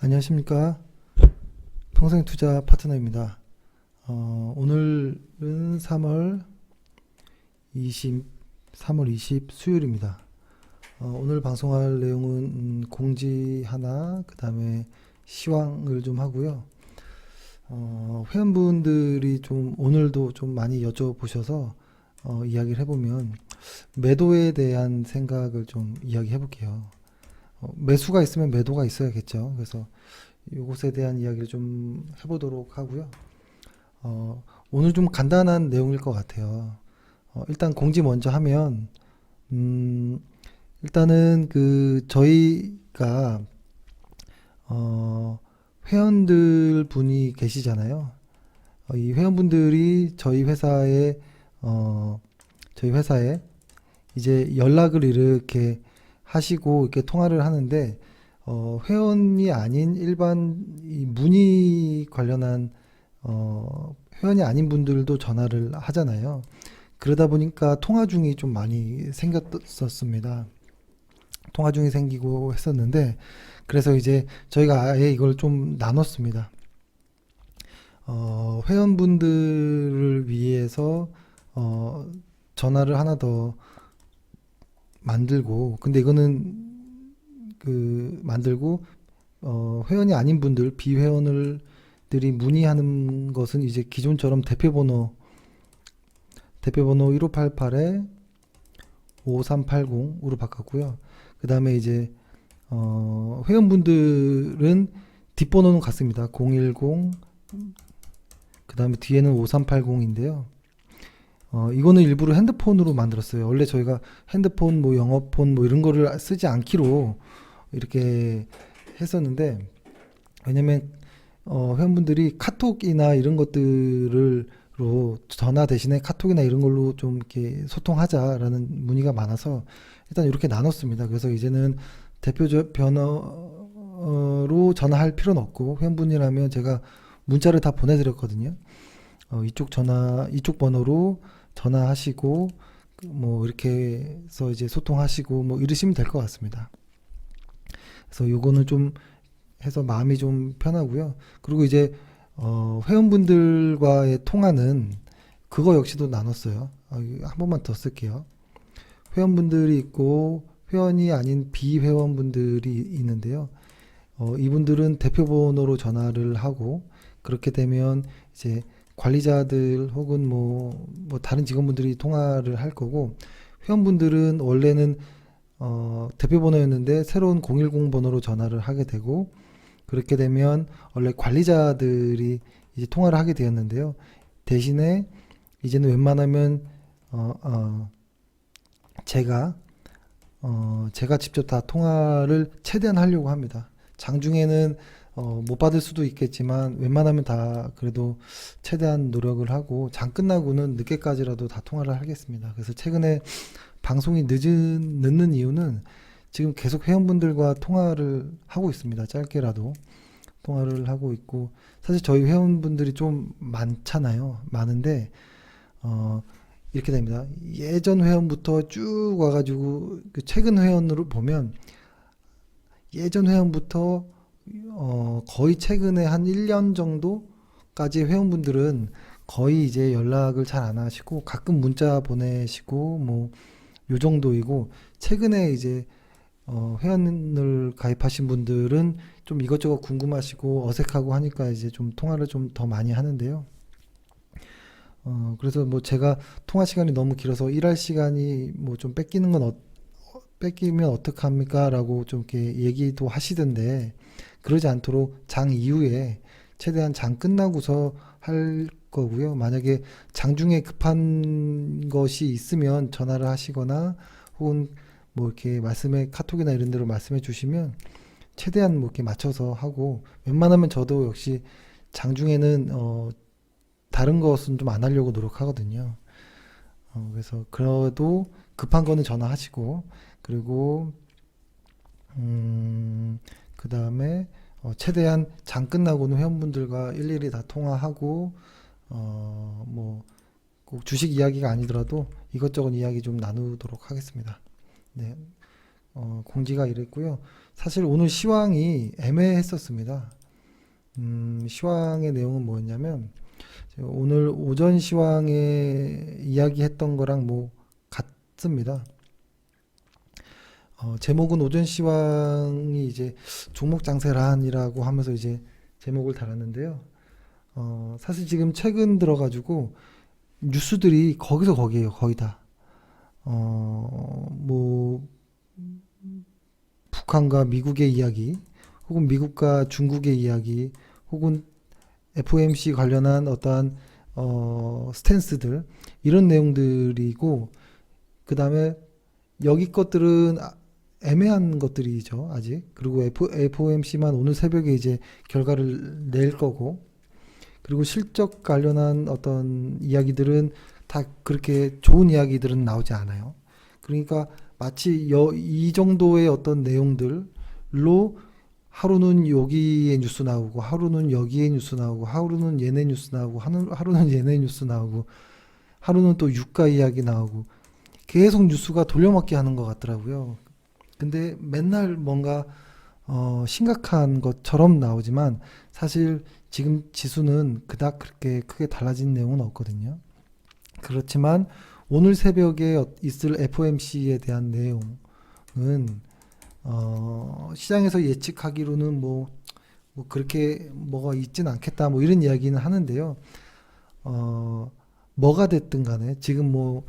안녕하십니까. 평생투자 파트너입니다. 오늘은 3월 20 수요일입니다. 오늘 방송할 내용은 공지 하나, 그 다음에 시황을 좀 하고요. 회원분들이 좀 오늘도 좀 많이 여쭤보셔서 이야기를 해보면 매도에 대한 생각을 좀 이야기해 볼게요. 매수가 있으면 매도가 있어야겠죠. 그래서 이것에 대한 이야기를 좀 해보도록 하고요. 오늘 좀 간단한 내용일 것 같아요. 일단 공지 먼저 하면, 일단은 저희가, 회원들 분이 계시잖아요. 이 회원분들이 저희 회사에 이제 연락을 이렇게 하시고 이렇게 통화를 하는데, 회원이 아닌 일반 이 문의 관련한 회원이 아닌 분들도 전화를 하잖아요. 그러다 보니까 통화 중이 좀 많이 생겼었습니다. 통화 중이 생기고 했었는데, 그래서 이제 저희가 아예 이걸 좀 나눴습니다. 회원분들을 위해서 전화를 하나 더 만들고, 근데 이거는 만들고 회원이 아닌 분들, 비회원들이 문의하는 것은 이제 기존처럼 대표번호 1588에 5380으로 바꿨고요. 그 다음에 이제 회원분들은 뒷번호는 같습니다. 010, 그 다음에 뒤에는 5380인데요. 이거는 일부러 핸드폰으로 만들었어요. 원래 저희가 핸드폰, 뭐 영어폰 뭐 이런 거를 쓰지 않기로 이렇게 했었는데, 왜냐면 회원분들이 카톡이나 이런 것들로 전화 대신에 카톡이나 이런 걸로 좀 이렇게 소통하자라는 문의가 많아서 일단 이렇게 나눴습니다. 그래서 이제는 대표 번호로 전화할 필요는 없고, 회원분이라면 제가 문자를 다 보내드렸거든요. 이쪽 번호로 전화하시고 뭐 이렇게 해서 이제 소통하시고 뭐 이러시면 될 것 같습니다. 그래서 요거는 좀 해서 마음이 좀 편하고요. 그리고 이제 회원분들과의 통화는 그거 역시도 나눴어요. 한 번만 더 쓸게요. 회원분들이 있고 회원이 아닌 비회원분들이 있는데요. 이분들은 대표번호로 전화를 하고, 그렇게 되면 이제 관리자들 혹은 뭐 다른 직원분들이 통화를 할 거고, 회원분들은 원래는 대표번호였는데 새로운 010 번호로 전화를 하게 되고, 그렇게 되면 원래 관리자들이 이제 통화를 하게 되었는데요. 대신에 이제는 웬만하면 제가 직접 다 통화를 최대한 하려고 합니다. 장중에는 못 받을 수도 있겠지만 웬만하면 다 그래도 최대한 노력을 하고, 장 끝나고는 늦게까지라도 다 통화를 하겠습니다. 그래서 최근에 방송이 늦는 이유는 지금 계속 회원분들과 통화를 하고 있습니다. 짧게라도 통화를 하고 있고, 사실 저희 회원분들이 좀 많은데 이렇게 됩니다. 예전 회원부터 쭉 와가지고 최근 회원으로 보면, 예전 회원부터 거의 최근에 한 1년 정도까지 회원분들은 거의 이제 연락을 잘 안 하시고 가끔 문자 보내시고 뭐 요 정도이고, 최근에 이제 회원을 가입하신 분들은 좀 이것저것 궁금하시고 어색하고 하니까 이제 좀 통화를 좀 더 많이 하는데요. 그래서 뭐 제가 통화 시간이 너무 길어서 일할 시간이 뭐 좀 뺏기면 어떡합니까? 라고 좀 이렇게 얘기도 하시던데, 그러지 않도록 장 이후에 최대한 장 끝나고서 할 거고요. 만약에 장중에 급한 것이 있으면 전화를 하시거나 혹은 뭐 이렇게 카톡이나 이런 데로 말씀해 주시면 최대한 뭐 이렇게 맞춰서 하고, 웬만하면 저도 역시 장중에는 다른 것은 좀 안 하려고 노력하거든요. 그래서 그래도 급한 거는 전화하시고, 그리고 그 다음에 최대한 장 끝나고는 회원분들과 일일이 다 통화하고, 뭐 꼭 주식 이야기가 아니더라도 이것저것 이야기 좀 나누도록 하겠습니다. 네. 공지가 이랬고요. 사실 오늘 시황이 애매했었습니다. 시황의 내용은 뭐였냐면 오늘 오전 시황에 이야기했던 거랑 뭐 같습니다. 제목은 오전 시황이 이제 종목 장세란이라고 하면서 이제 제목을 달았는데요. 사실 지금 최근 들어가지고 뉴스들이 거기서 거기에요, 거의 다. 뭐 북한과 미국의 이야기, 혹은 미국과 중국의 이야기, 혹은 FOMC 관련한 어떠한 스탠스들 이런 내용들이고, 그 다음에 여기 것들은 애매한 것들이죠, 아직. 그리고 FOMC만 오늘 새벽에 이제 결과를 낼 거고, 그리고 실적 관련한 어떤 이야기들은 다 그렇게 좋은 이야기들은 나오지 않아요. 그러니까 마치 이 정도의 어떤 내용들로 하루는 여기에 뉴스 나오고, 하루는 여기에 뉴스 나오고, 하루는 얘네 뉴스 나오고, 하루는 얘네 뉴스 나오고, 하루는 또 유가 이야기 나오고, 계속 뉴스가 돌려막기 하는 것 같더라고요. 근데 맨날 뭔가 심각한 것처럼 나오지만 사실 지금 지수는 그닥 그렇게 크게 달라진 내용은 없거든요. 그렇지만 오늘 새벽에 있을 FOMC에 대한 내용은 시장에서 예측하기로는 뭐 그렇게 뭐가 있진 않겠다 뭐 이런 이야기는 하는데요. 뭐가 됐든 간에 지금 뭐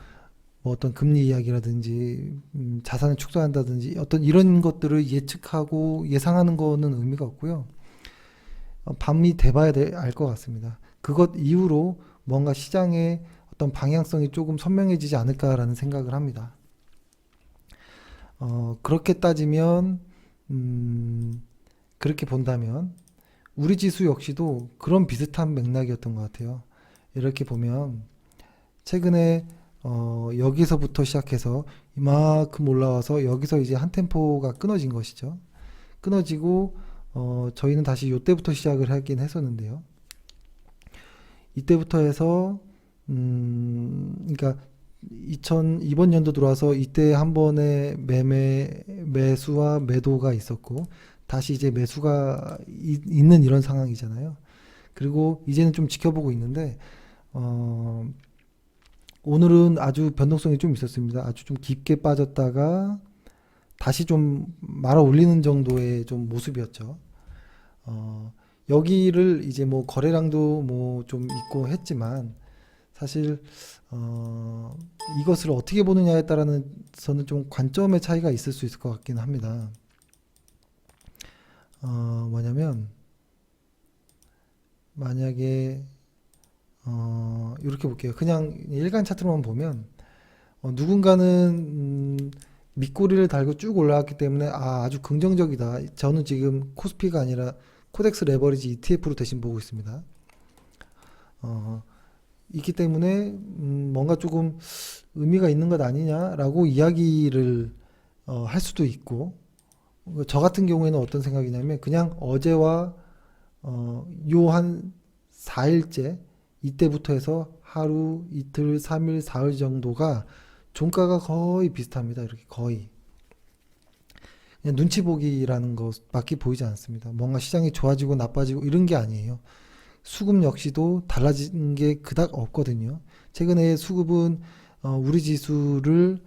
어떤 금리 이야기라든지 자산을 축소한다든지 어떤 이런 것들을 예측하고 예상하는 거는 의미가 없고요. 밤이 돼봐야 알 것 같습니다. 그것 이후로 뭔가 시장의 어떤 방향성이 조금 선명해지지 않을까라는 생각을 합니다. 그렇게 따지면 그렇게 본다면 우리 지수 역시도 그런 비슷한 맥락이었던 것 같아요. 이렇게 보면 최근에 여기서부터 시작해서 이만큼 올라와서 여기서 이제 한 템포가 끊어진 것이죠. 끊어지고 저희는 다시 이때부터 시작을 하긴 했었는데요. 이때부터 해서 그러니까 이번 연도 들어와서 이때 한 번의 매수와 매도가 있었고 다시 이제 매수가 있는 이런 상황이잖아요. 그리고 이제는 좀 지켜보고 있는데 오늘은 아주 변동성이 좀 있었습니다. 아주 좀 깊게 빠졌다가 다시 좀 말아 올리는 정도의 좀 모습이었죠. 여기를 이제 뭐 거래량도 뭐 좀 있고 했지만 사실 이것을 어떻게 보느냐에 따라서는 좀 관점의 차이가 있을 수 있을 것 같긴 합니다. 뭐냐면 만약에 이렇게 볼게요. 그냥 일간 차트로만 보면 누군가는 밑꼬리를 달고 쭉 올라왔기 때문에 아주 긍정적이다. 저는 지금 코스피가 아니라 코덱스 레버리지 ETF로 대신 보고 있습니다. 있기 때문에 뭔가 조금 의미가 있는 것 아니냐라고 이야기를 할 수도 있고, 저 같은 경우에는 어떤 생각이냐면 그냥 어제와 요 한 4일째 이때부터 해서 하루, 이틀, 3일, 사흘 정도가 종가가 거의 비슷합니다. 이렇게 거의. 그냥 눈치 보기라는 것밖에 보이지 않습니다. 뭔가 시장이 좋아지고 나빠지고 이런 게 아니에요. 수급 역시도 달라진 게 그닥 없거든요. 최근에 수급은 우리 지수를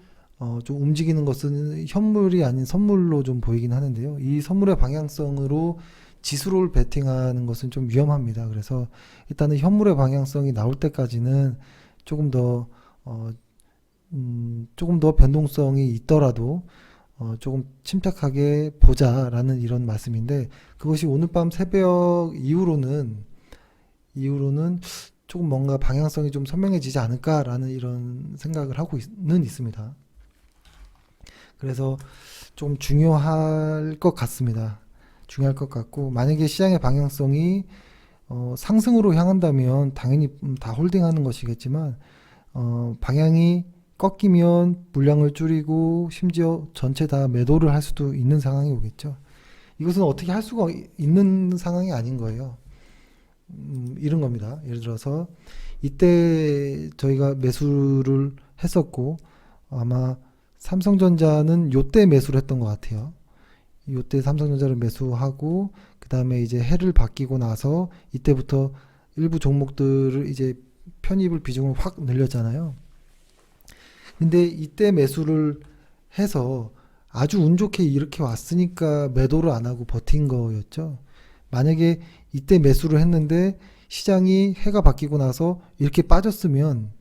좀 움직이는 것은 현물이 아닌 선물로 좀 보이긴 하는데요. 이 선물의 방향성으로 지수를 베팅하는 것은 좀 위험합니다. 그래서 일단은 현물의 방향성이 나올 때까지는 조금 더 조금 더 변동성이 있더라도 조금 침착하게 보자라는 이런 말씀인데, 그것이 오늘 밤 새벽 이후로는 조금 뭔가 방향성이 좀 선명해지지 않을까라는 이런 생각을 하고 있습니다. 그래서 좀 중요할 것 같습니다. 중요할 것 같고, 만약에 시장의 방향성이 상승으로 향한다면 당연히 다 홀딩하는 것이겠지만 방향이 꺾이면 물량을 줄이고 심지어 전체 다 매도를 할 수도 있는 상황이 오겠죠. 이것은 어떻게 할 수가 있는 상황이 아닌 거예요. 이런 겁니다. 예를 들어서 이때 저희가 매수를 했었고 아마 삼성전자는 요때 매수를 했던 것 같아요. 요때 삼성전자를 매수하고 그 다음에 이제 해를 바뀌고 나서 이때부터 일부 종목들을 이제 편입을 비중을 확 늘렸잖아요. 근데 이때 매수를 해서 아주 운 좋게 이렇게 왔으니까 매도를 안 하고 버틴 거였죠. 만약에 이때 매수를 했는데 시장이 해가 바뀌고 나서 이렇게 빠졌으면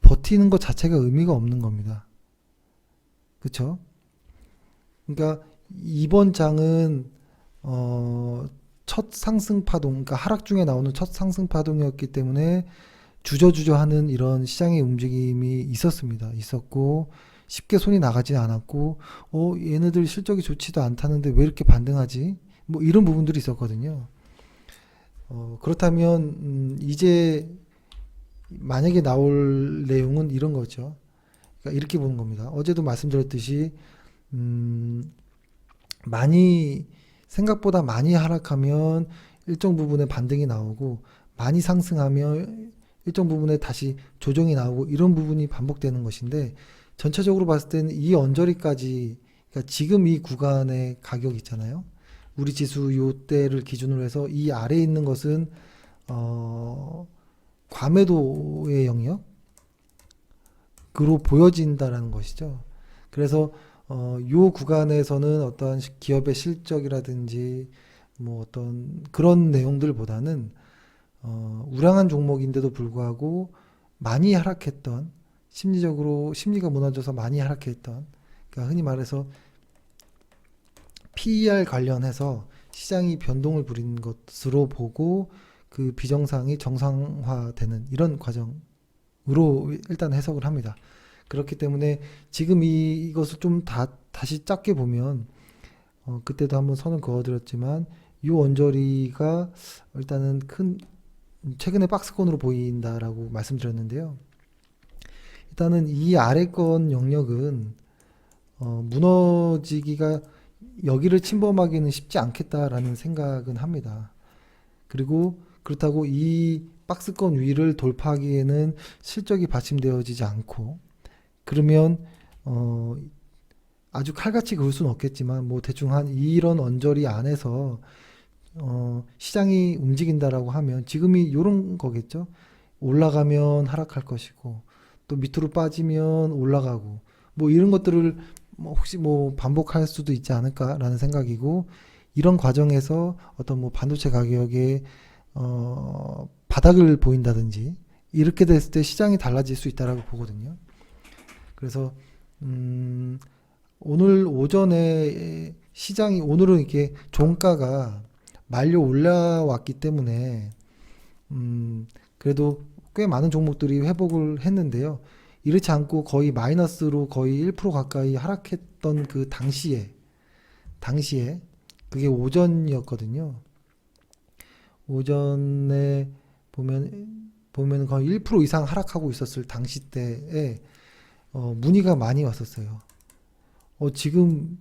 버티는 것 자체가 의미가 없는 겁니다. 그쵸? 그러니까 이번 장은 첫 상승 파동, 그러니까 하락 중에 나오는 첫 상승 파동이었기 때문에 주저주저 하는 이런 시장의 움직임이 있었고, 쉽게 손이 나가지 않았고, 얘네들 실적이 좋지도 않다는데 왜 이렇게 반등하지? 뭐 이런 부분들이 있었거든요. 그렇다면, 이제 만약에 나올 내용은 이런 거죠. 그러니까 이렇게 보는 겁니다. 어제도 말씀드렸듯이, 많이, 생각보다 많이 하락하면 일정 부분에 반등이 나오고, 많이 상승하면 일정 부분에 다시 조정이 나오고 이런 부분이 반복되는 것인데 전체적으로 봤을 때는 이 언저리까지 그러니까 지금 이 구간의 가격 있잖아요. 우리 지수 요때를 기준으로 해서 이 아래에 있는 것은 과매도의 영역으로 보여진다라는 것이죠. 그래서 요 구간에서는 어떤 기업의 실적이라든지 뭐 어떤 그런 내용들보다는 우량한 종목인데도 불구하고 많이 하락했던 심리적으로 심리가 무너져서 많이 하락했던 그러니까 흔히 말해서 PER 관련해서 시장이 변동을 부린 것으로 보고 그 비정상이 정상화되는 이런 과정으로 일단 해석을 합니다. 그렇기 때문에 지금 이것을 좀 다시 작게 보면 그때도 한번 선을 그어드렸지만 이 언저리가 일단은 최근에 박스권으로 보인다라고 말씀드렸는데요. 일단은 이 아래권 영역은 무너지기가 여기를 침범하기는 쉽지 않겠다라는 생각은 합니다. 그리고 그렇다고 이 박스권 위를 돌파하기에는 실적이 받침되어지지 않고 그러면 아주 칼같이 그을 수는 없겠지만 뭐 대충 한 이런 언저리 안에서 시장이 움직인다라고 하면 지금이 이런 거겠죠. 올라가면 하락할 것이고 또 밑으로 빠지면 올라가고 뭐 이런 것들을 뭐 혹시 뭐 반복할 수도 있지 않을까라는 생각이고 이런 과정에서 어떤 뭐 반도체 가격에 바닥을 보인다든지 이렇게 됐을 때 시장이 달라질 수 있다라고 보거든요. 그래서 오늘 오전에 시장이 오늘은 이렇게 종가가 말려 올라왔기 때문에 그래도 꽤 많은 종목들이 회복을 했는데요. 이렇지 않고 거의 마이너스로 거의 1% 가까이 하락했던 그 당시에 그게 오전이었거든요. 오전에 보면 거의 1% 이상 하락하고 있었을 당시 때에 문의가 많이 왔었어요. 지금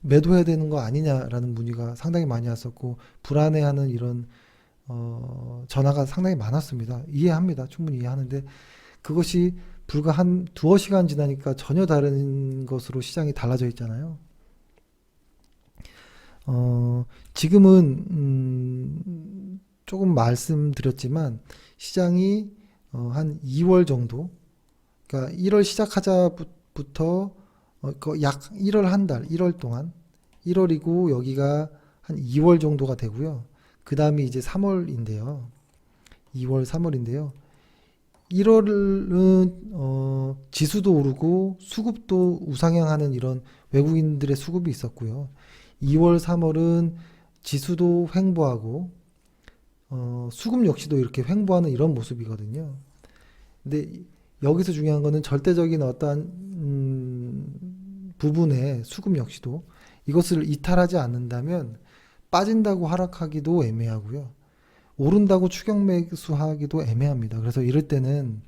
매도해야 되는 거 아니냐라는 문의가 상당히 많이 왔었고 불안해하는 이런 전화가 상당히 많았습니다. 이해합니다. 충분히 이해하는데 그것이 불과 한 두어 시간 지나니까 전혀 다른 것으로 시장이 달라져 있잖아요. 지금은 조금 말씀드렸지만 시장이 한 2월 정도 그러니까 1월 시작하자부터 약 1월 한 달, 1월 동안 1월이고 여기가 한 2월 정도가 되고요. 그 다음이 이제 3월인데요. 2월, 3월인데요. 1월은 지수도 오르고 수급도 우상향하는 이런 외국인들의 수급이 있었고요. 2월, 3월은 지수도 횡보하고 수급 역시도 이렇게 횡보하는 이런 모습이거든요. 근데 여기서 중요한 거는 절대적인 어떠한 부분의 수급 역시도 이것을 이탈하지 않는다면 빠진다고 하락하기도 애매하고요. 오른다고 추격 매수하기도 애매합니다. 그래서 이럴 때는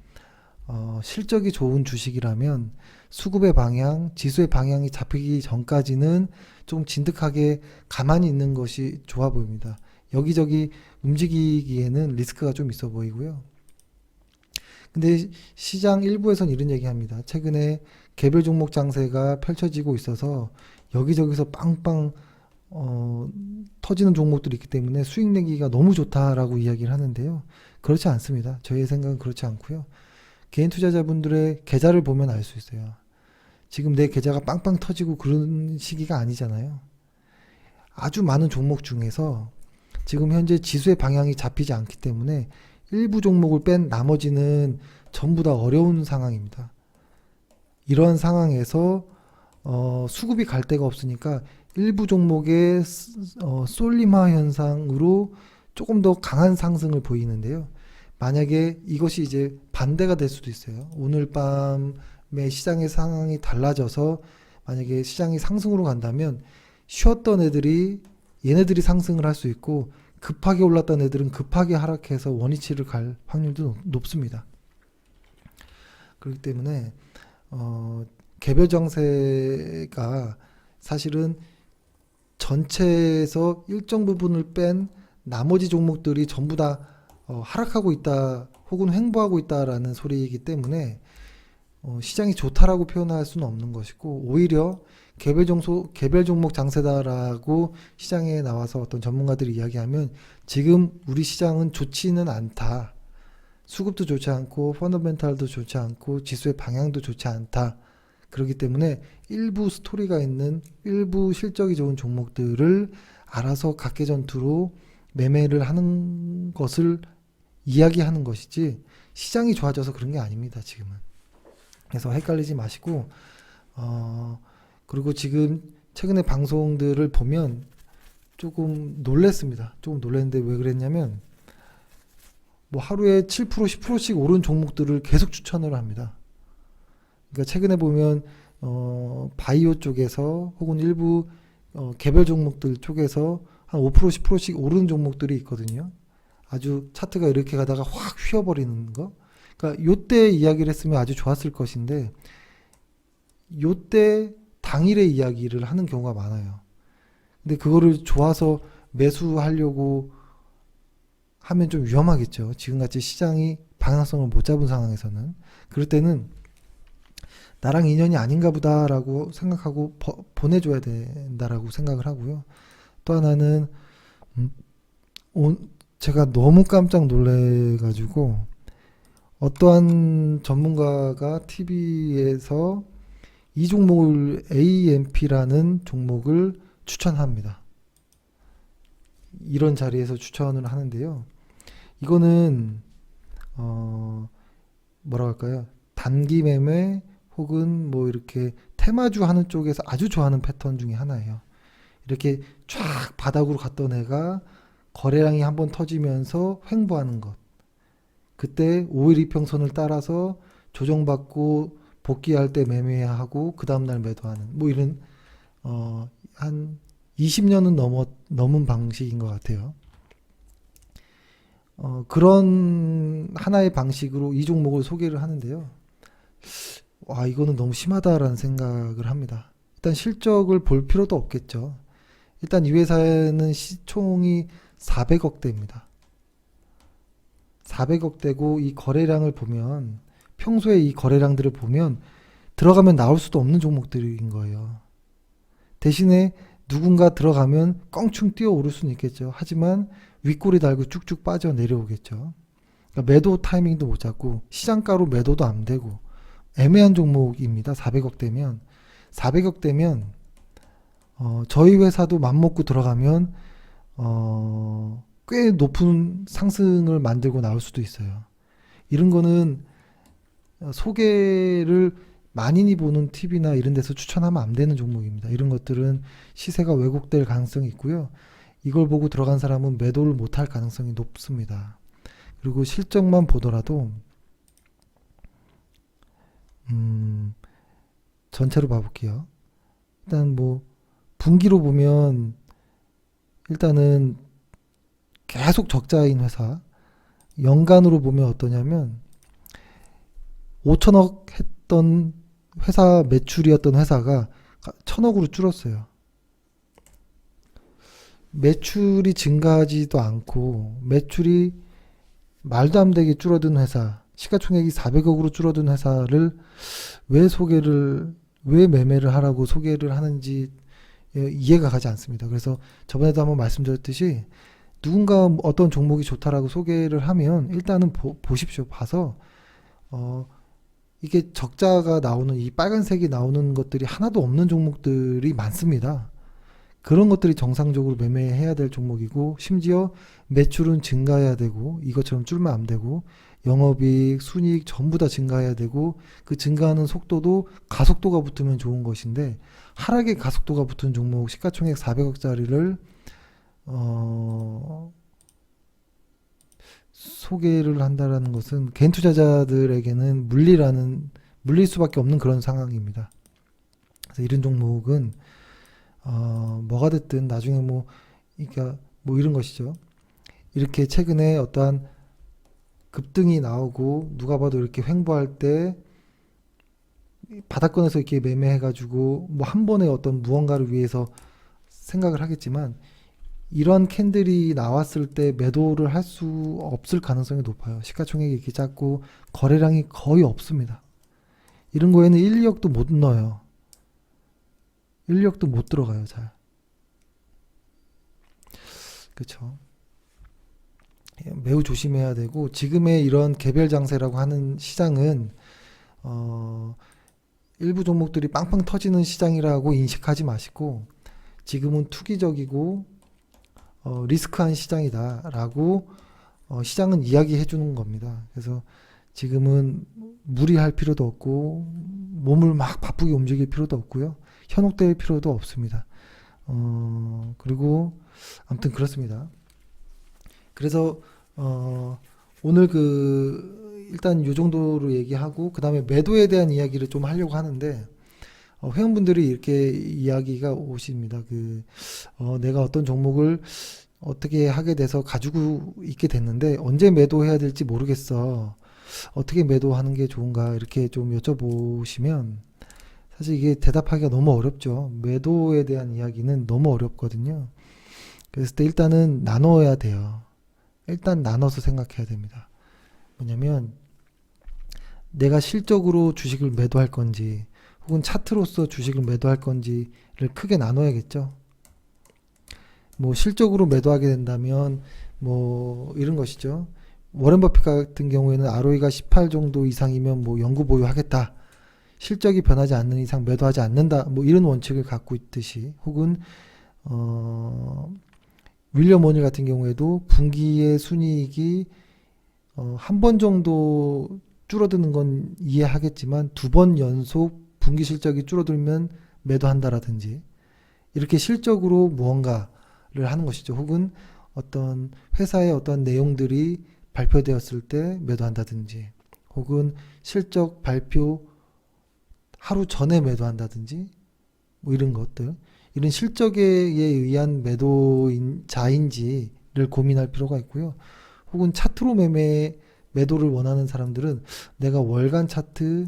실적이 좋은 주식이라면 수급의 방향, 지수의 방향이 잡히기 전까지는 좀 진득하게 가만히 있는 것이 좋아 보입니다. 여기저기 움직이기에는 리스크가 좀 있어 보이고요. 근데 시장 일부에선 이런 얘기합니다. 최근에 개별 종목 장세가 펼쳐지고 있어서 여기저기서 빵빵 터지는 종목들이 있기 때문에 수익 내기가 너무 좋다라고 이야기를 하는데요. 그렇지 않습니다. 저희의 생각은 그렇지 않고요. 개인 투자자분들의 계좌를 보면 알 수 있어요. 지금 내 계좌가 빵빵 터지고 그런 시기가 아니잖아요. 아주 많은 종목 중에서 지금 현재 지수의 방향이 잡히지 않기 때문에 일부 종목을 뺀 나머지는 전부 다 어려운 상황입니다. 이러한 상황에서 수급이 갈 데가 없으니까 일부 종목의 쏠림화 현상으로 조금 더 강한 상승을 보이는데요. 만약에 이것이 이제 반대가 될 수도 있어요. 오늘 밤에 시장의 상황이 달라져서 만약에 시장이 상승으로 간다면 쉬었던 애들이 얘네들이 상승을 할 수 있고 급하게 올랐던 애들은 급하게 하락해서 원위치를 갈 확률도 높습니다. 그렇기 때문에 개별 정세가 사실은 전체에서 일정 부분을 뺀 나머지 종목들이 전부 다 하락하고 있다 혹은 횡보하고 있다라는 소리이기 때문에 시장이 좋다라고 표현할 수는 없는 것이고 오히려 개별 종목 장세다라고 시장에 나와서 어떤 전문가들이 이야기하면 지금 우리 시장은 좋지는 않다. 수급도 좋지 않고 펀더멘탈도 좋지 않고 지수의 방향도 좋지 않다. 그렇기 때문에 일부 스토리가 있는 일부 실적이 좋은 종목들을 알아서 각계전투로 매매를 하는 것을 이야기하는 것이지 시장이 좋아져서 그런 게 아닙니다. 지금은. 그래서 헷갈리지 마시고 그리고 지금 최근에 방송들을 보면 조금 놀랬습니다. 조금 놀랐는데 왜 그랬냐면 뭐 하루에 7% 10%씩 오른 종목들을 계속 추천을 합니다. 그러니까 최근에 보면 바이오 쪽에서 혹은 일부 개별 종목들 쪽에서 한 5% 10%씩 오르는 종목들이 있거든요. 아주 차트가 이렇게 가다가 확 휘어버리는 거. 그러니까 요때 이야기를 했으면 아주 좋았을 것인데 요때 당일의 이야기를 하는 경우가 많아요. 근데 그거를 좋아서 매수하려고 하면 좀 위험하겠죠. 지금같이 시장이 방향성을 못 잡은 상황에서는. 그럴 때는 나랑 인연이 아닌가 보다라고 생각하고 보내줘야 된다라고 생각을 하고요. 또 하나는 제가 너무 깜짝 놀래가지고 어떠한 전문가가 TV에서 이 종목을 AMP라는 종목을 추천합니다. 이런 자리에서 추천을 하는데요. 이거는 뭐라고 할까요? 단기 매매 혹은 뭐 이렇게 테마주 하는 쪽에서 아주 좋아하는 패턴 중에 하나예요. 이렇게 쫙 바닥으로 갔던 애가 거래량이 한번 터지면서 횡보하는 것. 그때 5일 이평선을 따라서 조정받고 복귀할 때 매매하고 그 다음날 매도하는 뭐 이런 한 20년은 넘은 방식인 것 같아요. 그런 하나의 방식으로 이 종목을 소개를 하는데요. 와, 이거는 너무 심하다라는 생각을 합니다. 일단 실적을 볼 필요도 없겠죠. 일단 이 회사는 시총이 400억대입니다. 400억대고 이 거래량을 보면 평소에 이 거래량들을 보면 들어가면 나올 수도 없는 종목들인 거예요. 대신에 누군가 들어가면 껑충 뛰어오를 수는 있겠죠. 하지만 윗꼬리 달고 쭉쭉 빠져 내려오겠죠. 그러니까 매도 타이밍도 못 잡고 시장가로 매도도 안 되고 애매한 종목입니다. 400억대면 400억대면 저희 회사도 맘먹고 들어가면 꽤 높은 상승을 만들고 나올 수도 있어요. 이런 거는 소개를 만인이 보는 TV나 이런 데서 추천하면 안 되는 종목입니다. 이런 것들은 시세가 왜곡될 가능성이 있고요. 이걸 보고 들어간 사람은 매도를 못할 가능성이 높습니다. 그리고 실적만 보더라도 전체로 봐볼게요. 일단 뭐 분기로 보면 일단은 계속 적자인 회사, 연간으로 보면 어떠냐면 5천억 했던 회사 매출이었던 회사가 1,000억으로 줄었어요. 매출이 증가하지도 않고 매출이 말도 안 되게 줄어든 회사, 시가총액이 400억으로 줄어든 회사를 왜 매매를 하라고 소개를 하는지 이해가 가지 않습니다. 그래서 저번에도 한번 말씀드렸듯이 누군가 어떤 종목이 좋다라고 소개를 하면 일단은 보십시오. 봐서 이게 적자가 나오는 이 빨간색이 나오는 것들이 하나도 없는 종목들이 많습니다. 그런 것들이 정상적으로 매매해야 될 종목이고, 심지어 매출은 증가해야 되고, 이것처럼 줄면 안 되고, 영업이익, 순이익 전부 다 증가해야 되고, 그 증가하는 속도도 가속도가 붙으면 좋은 것인데, 하락의 가속도가 붙은 종목 시가총액 400억짜리를 소개를 한다라는 것은 개인 투자자들에게는 물릴 수밖에 없는 그런 상황입니다. 그래서 이런 종목은 뭐가 됐든 나중에 그러니까 이런 것이죠. 이렇게 최근에 어떠한 급등이 나오고 누가 봐도 이렇게 횡보할 때 바닥권에서 이렇게 매매해가지고 한 번에 어떤 무언가를 위해서 생각을 하겠지만, 이런 캔들이 나왔을 때 매도를 할 수 없을 가능성이 높아요. 시가총액이 이렇게 작고 거래량이 거의 없습니다. 이런 거에는 1, 2억도 못 넣어요. 1, 2억도 못 들어가요, 잘. 그렇죠. 매우 조심해야 되고, 지금의 이런 개별 장세라고 하는 시장은 일부 종목들이 빵빵 터지는 시장이라고 인식하지 마시고, 지금은 투기적이고 리스크한 시장이다라고 시장은 이야기해 주는 겁니다. 그래서 지금은 무리할 필요도 없고 몸을 막 바쁘게 움직일 필요도 없고요. 현혹될 필요도 없습니다. 그리고 아무튼 그렇습니다. 그래서 오늘 일단 요 정도로 얘기하고, 그 다음에 매도에 대한 이야기를 좀 하려고 하는데, 회원분들이 이렇게 이야기가 오십니다. 내가 어떤 종목을 어떻게 하게 돼서 가지고 있게 됐는데 언제 매도해야 될지 모르겠어. 어떻게 매도하는 게 좋은가, 이렇게 좀 여쭤보시면 사실 이게 대답하기가 너무 어렵죠. 매도에 대한 이야기는 너무 어렵거든요. 그래서 일단은 나눠야 돼요. 일단 나눠서 생각해야 됩니다. 뭐냐면 내가 실적으로 주식을 매도할 건지 혹은 차트로서 주식을 매도할 건지를 크게 나눠야겠죠. 실적으로 매도하게 된다면 이런 것이죠. 워렌 버핏 같은 경우에는 ROE가 18 정도 이상이면 영구 보유하겠다. 실적이 변하지 않는 이상 매도하지 않는다. 이런 원칙을 갖고 있듯이, 혹은 윌리엄 오닐 같은 경우에도 분기의 순이익이 한 번 정도 줄어드는 건 이해하겠지만 2번 연속 분기 실적이 줄어들면 매도한다라든지, 이렇게 실적으로 무언가를 하는 것이죠. 혹은 어떤 회사의 어떤 내용들이 발표되었을 때 매도한다든지, 혹은 실적 발표 하루 전에 매도한다든지, 이런 것들, 이런 실적에 의한 매도자인지를 고민할 필요가 있고요. 혹은 차트로 매도를 원하는 사람들은 내가 월간 차트,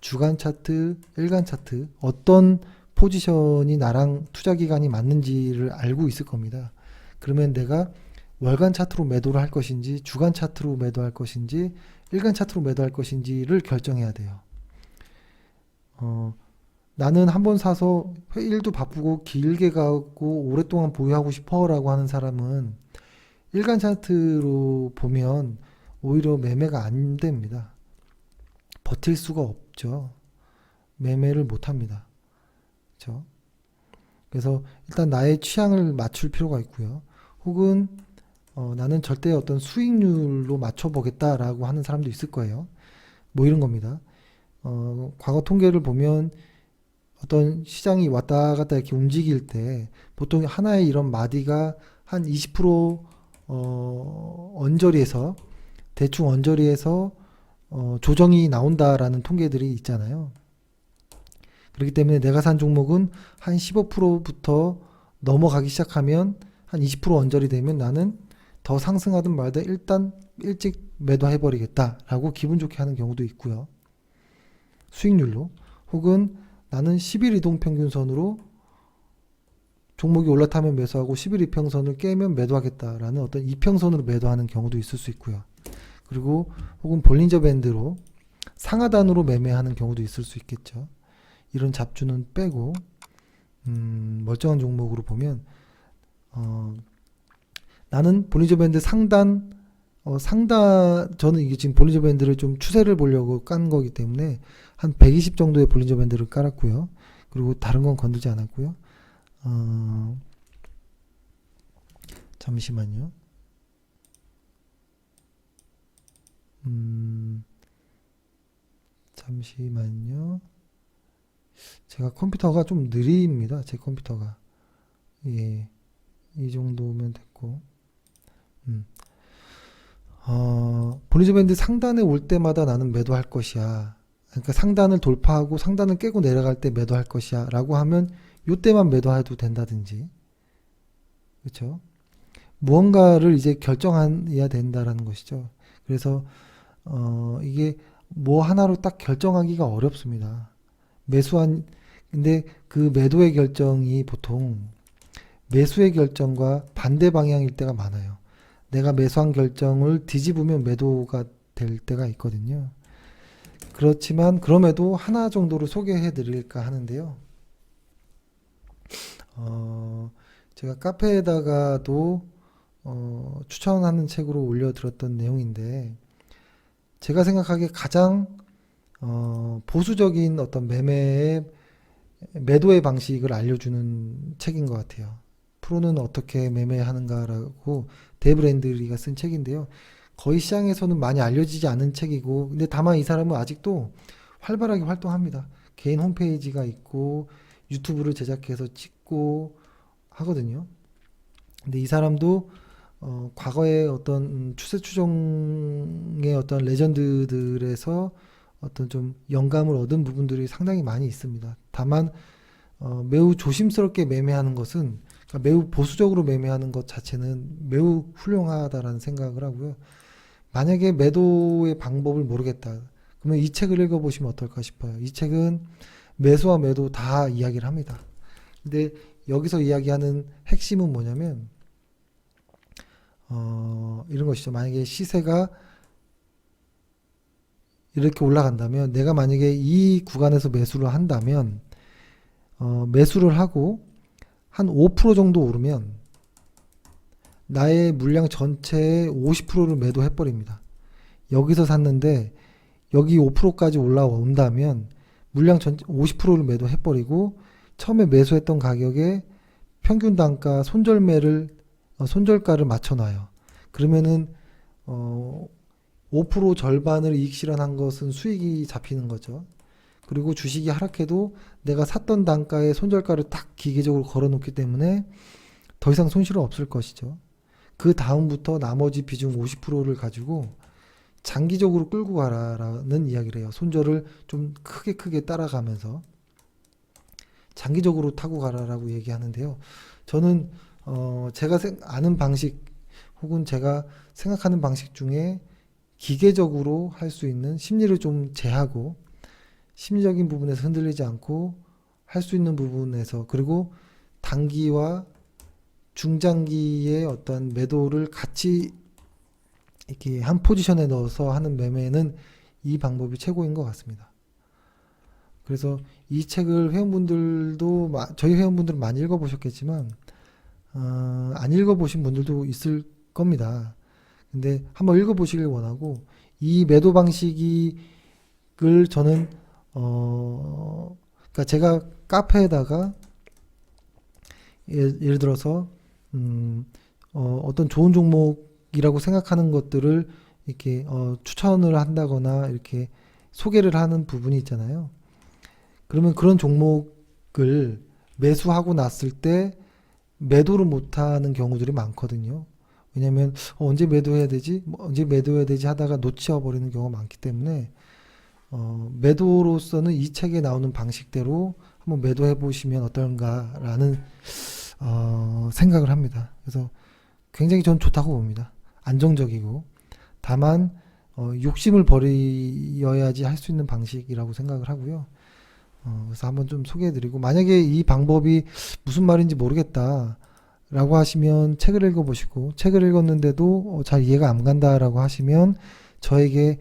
주간 차트, 일간 차트, 어떤 포지션이 나랑 투자 기간이 맞는지를 알고 있을 겁니다. 그러면 내가 월간 차트로 매도를 할 것인지, 주간 차트로 매도할 것인지, 일간 차트로 매도할 것인지를 결정해야 돼요. 나는 한번 사서 일도 바쁘고 길게 가고 오랫동안 보유하고 싶어 라고 하는 사람은 일간 차트로 보면 오히려 매매가 안 됩니다. 버틸 수가 없죠. 매매를 못 합니다. 그렇죠? 그래서 일단 나의 취향을 맞출 필요가 있고요. 혹은 나는 절대 어떤 수익률로 맞춰보겠다라고 하는 사람도 있을 거예요. 이런 겁니다. 과거 통계를 보면 어떤 시장이 왔다 갔다 이렇게 움직일 때 보통 하나의 이런 마디가 한 20% 대충 언저리에서 조정이 나온다라는 통계들이 있잖아요. 그렇기 때문에 내가 산 종목은 한 15%부터 넘어가기 시작하면 한 20% 언저리 되면 나는 더 상승하든 말든 일단 일찍 매도해버리겠다라고 기분 좋게 하는 경우도 있고요. 수익률로. 혹은 나는 10일 이동평균선으로 종목이 올라타면 매수하고 10일 이평선을 깨면 매도하겠다라는 어떤 이평선으로 매도하는 경우도 있을 수 있고요. 그리고 혹은 볼린저 밴드로 상하단으로 매매하는 경우도 있을 수 있겠죠. 이런 잡주는 빼고 멀쩡한 종목으로 보면 나는 볼린저 밴드 상단 저는 이게 지금 볼린저 밴드를 좀 추세를 보려고 깐 거기 때문에 한 120 정도의 볼린저 밴드를 깔았고요. 그리고 다른 건 건들지 않았고요. 잠시만요. 잠시만요. 제가 컴퓨터가 좀 느립니다. 제 컴퓨터가. 예, 이 정도면 됐고. 음. 볼린저 밴드 상단에 올 때마다 나는 매도할 것이야. 그러니까 상단을 돌파하고 상단을 깨고 내려갈 때 매도할 것이야. 라고 하면 요때만 매도해도 된다든지. 그렇죠? 무언가를 이제 결정해야 된다라는 것이죠. 그래서 이게 뭐 하나로 딱 결정하기가 어렵습니다. 근데 그 매도의 결정이 보통 매수의 결정과 반대 방향일 때가 많아요. 내가 매수한 결정을 뒤집으면 매도가 될 때가 있거든요. 그렇지만 그럼에도 하나 정도를 소개해 드릴까 하는데요. 제가 카페에다가도 추천하는 책으로 올려드렸던 내용인데 제가 생각하기에 가장 보수적인 어떤 매도의 방식을 알려주는 책인 것 같아요. 프로는 어떻게 매매하는가라고 데이브 랜드리가 쓴 책인데요. 거의 시장에서는 많이 알려지지 않은 책이고, 근데 다만 이 사람은 아직도 활발하게 활동합니다. 개인 홈페이지가 있고 유튜브를 제작해서 찍고 하거든요. 근데 이 사람도 과거의 어떤 추세 추종의 어떤 레전드들에서 어떤 좀 영감을 얻은 부분들이 상당히 많이 있습니다. 다만 매우 조심스럽게 매매하는 것은 그러니까 매우 보수적으로 매매하는 것 자체는 매우 훌륭하다라는 생각을 하고요. 만약에 매도의 방법을 모르겠다. 그러면 이 책을 읽어보시면 어떨까 싶어요. 이 책은 매수와 매도 다 이야기를 합니다. 근데 여기서 이야기하는 핵심은 뭐냐면 이런 것이죠. 만약에 시세가 이렇게 올라간다면 내가 만약에 이 구간에서 매수를 한다면 매수를 하고 한 5% 정도 오르면 나의 물량 전체의 50%를 매도해 버립니다. 여기서 샀는데 여기 5%까지 올라온다면 물량 전체 50%를 매도해 버리고 처음에 매수했던 가격에 평균 단가 손절가를 맞춰 놔요. 그러면은 5% 절반을 이익 실현한 것은 수익이 잡히는 거죠. 그리고 주식이 하락해도 내가 샀던 단가에 손절가를 딱 기계적으로 걸어 놓기 때문에 더 이상 손실은 없을 것이죠. 그 다음부터 나머지 비중 50%를 가지고 장기적으로 끌고 가라라는 이야기를 해요. 손절을 좀 크게 따라가면서 장기적으로 타고 가라라고 얘기하는데요. 저는 제가 아는 방식 혹은 제가 생각하는 방식 중에 기계적으로 할 수 있는 심리를 좀 제하고 심리적인 부분에서 흔들리지 않고 할 수 있는 부분에서 그리고 단기와 중장기의 어떤 매도를 같이 이렇게 한 포지션에 넣어서 하는 매매는 이 방법이 최고인 것 같습니다. 그래서 이 책을 저희 회원분들은 많이 읽어보셨겠지만 안 읽어보신 분들도 있을 겁니다. 근데 한번 읽어보시길 원하고 이 매도 방식을 저는 그러니까 제가 카페에다가 예를 들어서 어떤 좋은 종목이라고 생각하는 것들을 이렇게 추천을 한다거나 이렇게 소개를 하는 부분이 있잖아요. 그러면 그런 종목을 매수하고 났을 때 매도를 못하는 경우들이 많거든요. 왜냐면 언제 매도해야 되지? 언제 매도해야 되지 하다가 놓쳐버리는 경우가 많기 때문에 매도로서는 이 책에 나오는 방식대로 한번 매도해 보시면 어떨까라는 생각을 합니다. 그래서 굉장히 전 좋다고 봅니다. 안정적이고 다만 욕심을 버려야지 할 수 있는 방식이라고 생각을 하고요. 그래서 한번 좀 소개해드리고 만약에 이 방법이 무슨 말인지 모르겠다 라고 하시면 책을 읽어보시고 책을 읽었는데도 잘 이해가 안 간다라고 하시면 저에게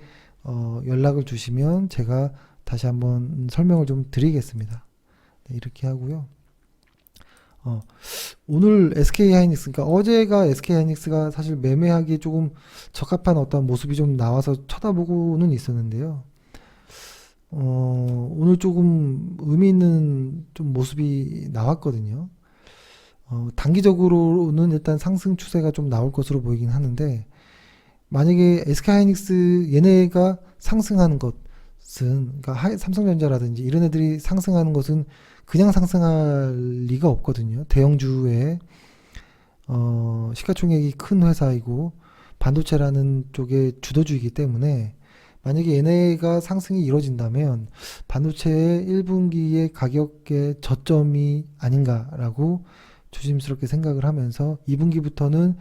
연락을 주시면 제가 다시 한번 설명을 좀 드리겠습니다. 네, 이렇게 하고요. 오늘 SK하이닉스, 그러니까 어제가 SK하이닉스가 사실 매매하기 조금 적합한 어떤 모습이 좀 나와서 쳐다보고는 있었는데요. 오늘 조금 의미 있는 좀 모습이 나왔거든요. 단기적으로는 일단 상승 추세가 좀 나올 것으로 보이긴 하는데, 만약에 SK하이닉스 얘네가 상승하는 것은, 그러니까 삼성전자라든지 이런 애들이 상승하는 것은 그냥 상승할 리가 없거든요. 대형주의 시가총액이 큰 회사이고 반도체라는 쪽의 주도주이기 때문에, 만약에 얘네가 상승이 이루어진다면 반도체의 1분기의 가격의 저점이 아닌가라고 조심스럽게 생각을 하면서, 2분기부터는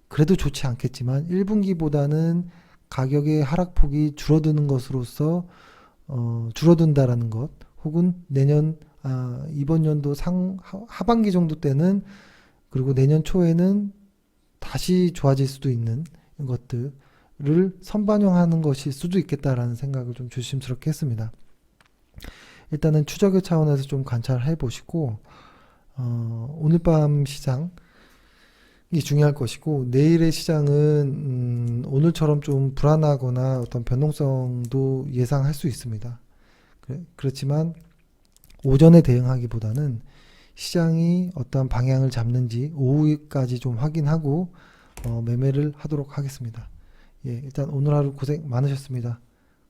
그래도 좋지 않겠지만 1분기보다는 가격의 하락폭이 줄어드는 것으로서 줄어든다라는 것, 혹은 이번 연도 하반기 정도 때는, 그리고 내년 초에는 다시 좋아질 수도 있는 것들을 선반영하는 것일 수도 있겠다라는 생각을 좀 조심스럽게 했습니다. 일단은 추적의 차원에서 좀 관찰해 보시고, 오늘 밤 시장이 중요할 것이고, 내일의 시장은 오늘처럼 좀 불안하거나 어떤 변동성도 예상할 수 있습니다. 그렇지만 오전에 대응하기보다는 시장이 어떠한 방향을 잡는지 오후까지 좀 확인하고 매매를 하도록 하겠습니다. 예, 일단 오늘 하루 고생 많으셨습니다.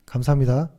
감사합니다.